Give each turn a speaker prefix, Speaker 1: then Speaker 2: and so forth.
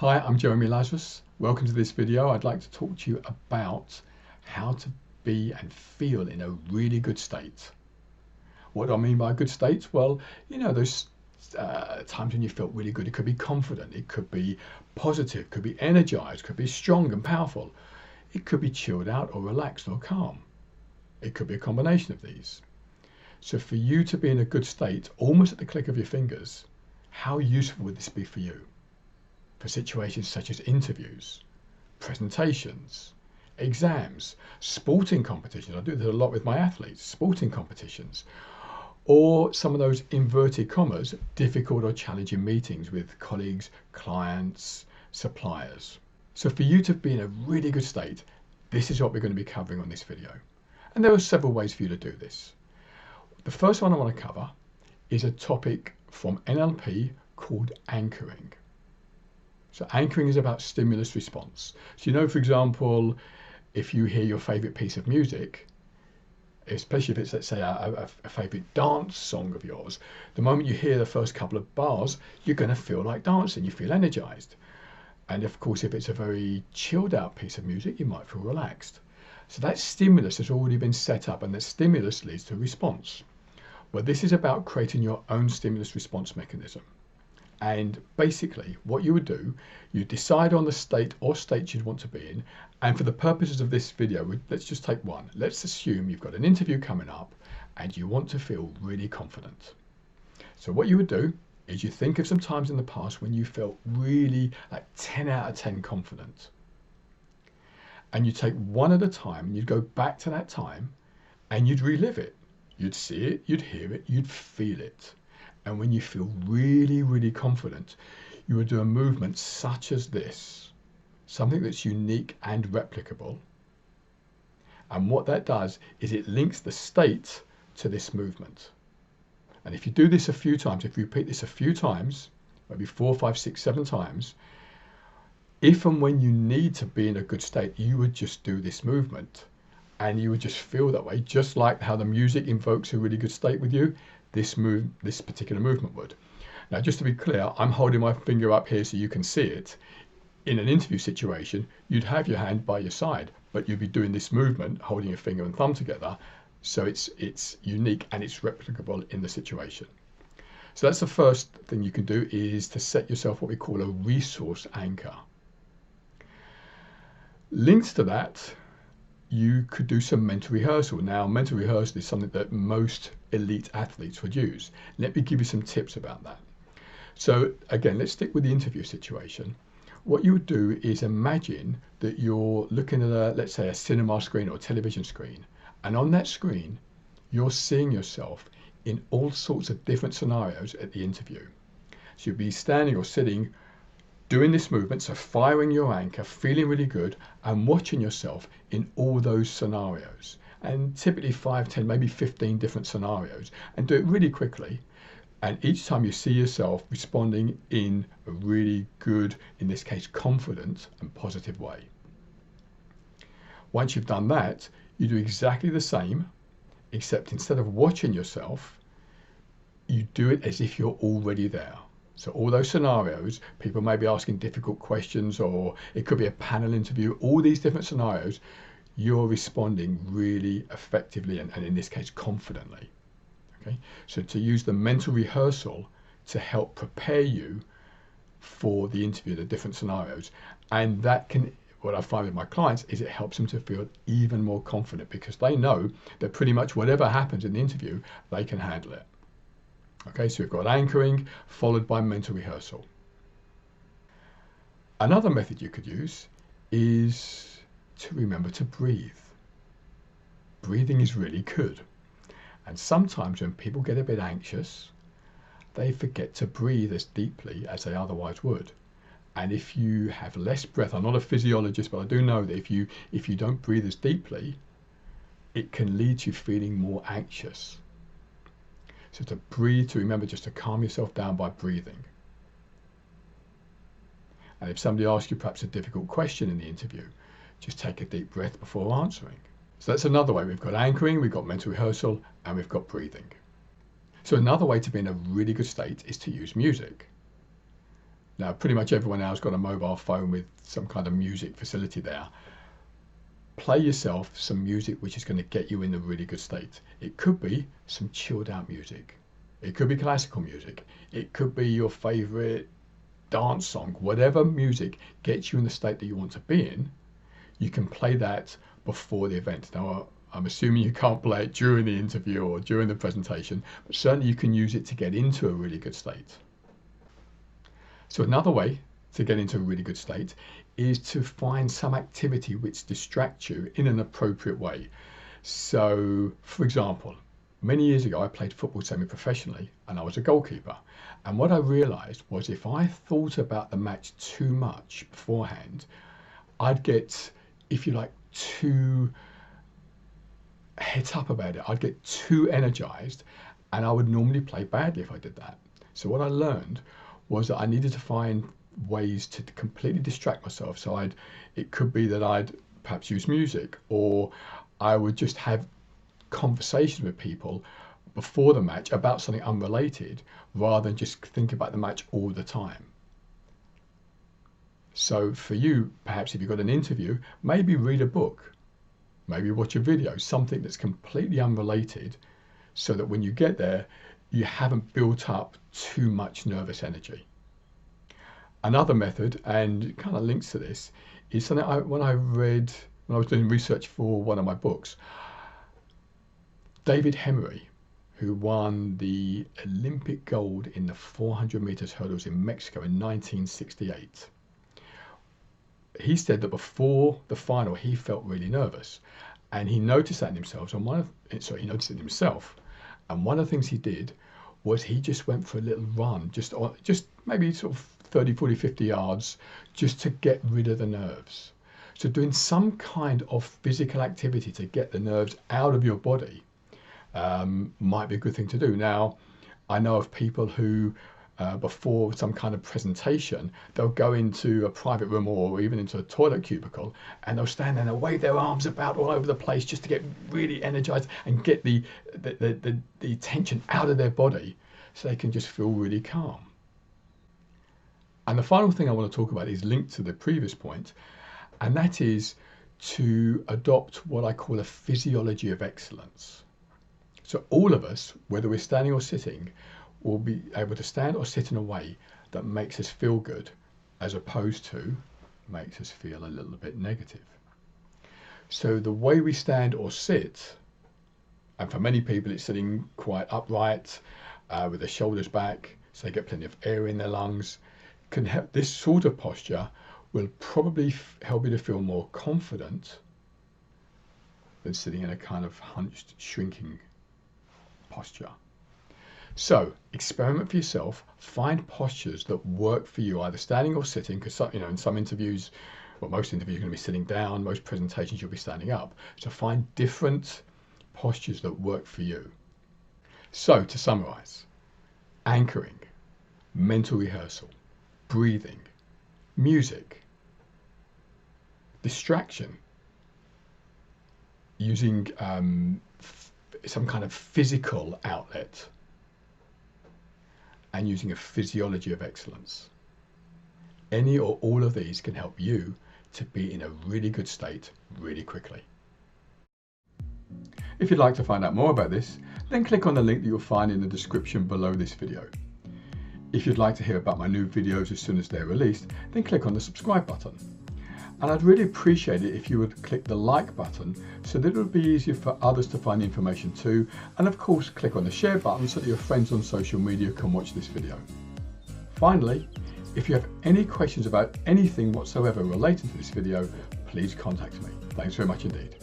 Speaker 1: Hi, I'm Jeremy Lazarus. Welcome to this video. I'd like to talk to you about how to be and feel in a really good state. What do I mean by a good state? Well, those times when you felt really good. It could be confident, it could be positive, could be energized, could be strong and powerful. It could be chilled out or relaxed or calm. It could be a combination of these. So for you to be in a good state, almost at the click of your fingers, how useful would this be for you? For situations such as interviews, presentations, exams, sporting competitions. I do this a lot with my athletes, sporting competitions, or some of those inverted commas, difficult or challenging meetings with colleagues, clients, suppliers. So for you to be in a really good state, this is what we're going to be covering on this video. And there are several ways for you to do this. The first one I want to cover is a topic from NLP called anchoring. So anchoring is about stimulus response. So for example, if you hear your favorite piece of music, especially if it's, let's say, a favorite dance song of yours, the moment you hear the first couple of bars, you're going to feel like dancing, you feel energized. And of course, if it's a very chilled out piece of music, you might feel relaxed. So that stimulus has already been set up, and the stimulus leads to a response. Well, this is about creating your own stimulus response mechanism. And basically what you would do, you decide on the state or states you'd want to be in. And for the purposes of this video, let's just take one. Let's assume you've got an interview coming up and you want to feel really confident. So what you would do is you think of some times in the past when you felt really like 10 out of 10 confident. And you take one at a time and you'd go back to that time and you'd relive it. You'd see it, you'd hear it, you'd feel it. And when you feel really, really confident, you would do a movement such as this, something that's unique and replicable. And what that does is it links the state to this movement. And if you do this a few times, if you repeat this a few times, maybe 4, 5, 6, 7 times, if and when you need to be in a good state, you would just do this movement and you would just feel that way, just like how the music invokes a really good state with you. This particular movement would. Now, just to be clear, I'm holding my finger up here so you can see it. In an interview situation, you'd have your hand by your side, but you'd be doing this movement, holding your finger and thumb together. So it's unique and it's replicable in the situation. So that's the first thing you can do, is to set yourself what we call a resource anchor. Linked to that, you could do some mental rehearsal. Now, mental rehearsal is something that most elite athletes would use. Let me give you some tips about that. So again, let's stick with the interview situation. What you would do is imagine that you're looking at let's say a cinema screen or a television screen. And on that screen, you're seeing yourself in all sorts of different scenarios at the interview. So you'll be standing or sitting, doing this movement, so firing your anchor, feeling really good, and watching yourself in all those scenarios. And typically 5, 10, maybe 15 different scenarios, and do it really quickly. And each time you see yourself responding in a really good, in this case, confident and positive way. Once you've done that, you do exactly the same, except instead of watching yourself, you do it as if you're already there. So all those scenarios, people may be asking difficult questions, or it could be a panel interview, all these different scenarios, you're responding really effectively and in this case, confidently. Okay, so to use the mental rehearsal to help prepare you for the interview, the different scenarios. And that can, what I find with my clients is it helps them to feel even more confident, because they know that pretty much whatever happens in the interview, they can handle it. Okay, so we've got anchoring followed by mental rehearsal. Another method you could use is to remember to breathe. Breathing is really good. And sometimes when people get a bit anxious, they forget to breathe as deeply as they otherwise would. And if you have less breath, I'm not a physiologist, but I do know that if you don't breathe as deeply, it can lead to you feeling more anxious. So to breathe, to remember just to calm yourself down by breathing. And if somebody asks you perhaps a difficult question in the interview, just take a deep breath before answering. So that's another way. We've got anchoring, we've got mental rehearsal, and we've got breathing. So another way to be in a really good state is to use music. Now, pretty much everyone now has got a mobile phone with some kind of music facility there. Play yourself some music which is going to get you in a really good state. It could be some chilled out music. It could be classical music. It could be your favorite dance song. Whatever music gets you in the state that you want to be in, you can play that before the event. Now, I'm assuming you can't play it during the interview or during the presentation, but certainly you can use it to get into a really good state. So another way to get into a really good state is to find some activity which distracts you in an appropriate way. So, for example, many years ago I played football semi-professionally and I was a goalkeeper. And what I realized was if I thought about the match too much beforehand, I'd get, if you like, too het up about it. I'd get too energized and I would normally play badly if I did that. So what I learned was that I needed to find ways to completely distract myself. So it could be that I'd perhaps use music, or I would just have conversations with people before the match about something unrelated, rather than just think about the match all the time. So for you, perhaps if you've got an interview, maybe read a book, maybe watch a video, something that's completely unrelated, so that when you get there, you haven't built up too much nervous energy. Another method, and it kind of links to this, is something when I was doing research for one of my books, David Hemery, who won the Olympic gold in the 400 meters hurdles in Mexico in 1968. He said that before the final, he felt really nervous, and he noticed that in himself. He noticed it in himself, and one of the things he did was he just went for a little run, just maybe sort of 30, 40, 50 yards, just to get rid of the nerves. So doing some kind of physical activity to get the nerves out of your body might be a good thing to do. Now, I know of people who, before some kind of presentation, they'll go into a private room or even into a toilet cubicle, and they'll stand there and wave their arms about all over the place just to get really energized and get the tension out of their body so they can just feel really calm. And the final thing I want to talk about is linked to the previous point, and that is to adopt what I call a physiology of excellence. So all of us, whether we're standing or sitting, will be able to stand or sit in a way that makes us feel good, as opposed to makes us feel a little bit negative. So the way we stand or sit, and for many people it's sitting quite upright with their shoulders back, so they get plenty of air in their lungs, can help. This sort of posture will probably help you to feel more confident than sitting in a kind of hunched, shrinking posture. So experiment for yourself, find postures that work for you, either standing or sitting, because in some interviews, well, most interviews you're going to be sitting down, most presentations you'll be standing up. So find different postures that work for you. So to summarize, anchoring, mental rehearsal, breathing, music, distraction, using some kind of physical outlet, and using a physiology of excellence. Any or all of these can help you to be in a really good state really quickly. If you'd like to find out more about this, then click on the link that you'll find in the description below this video. If you'd like to hear about my new videos as soon as they're released, then click on the subscribe button. And I'd really appreciate it if you would click the like button so that it would be easier for others to find the information too. And of course, click on the share button so that your friends on social media can watch this video. Finally, if you have any questions about anything whatsoever related to this video, please contact me. Thanks very much indeed.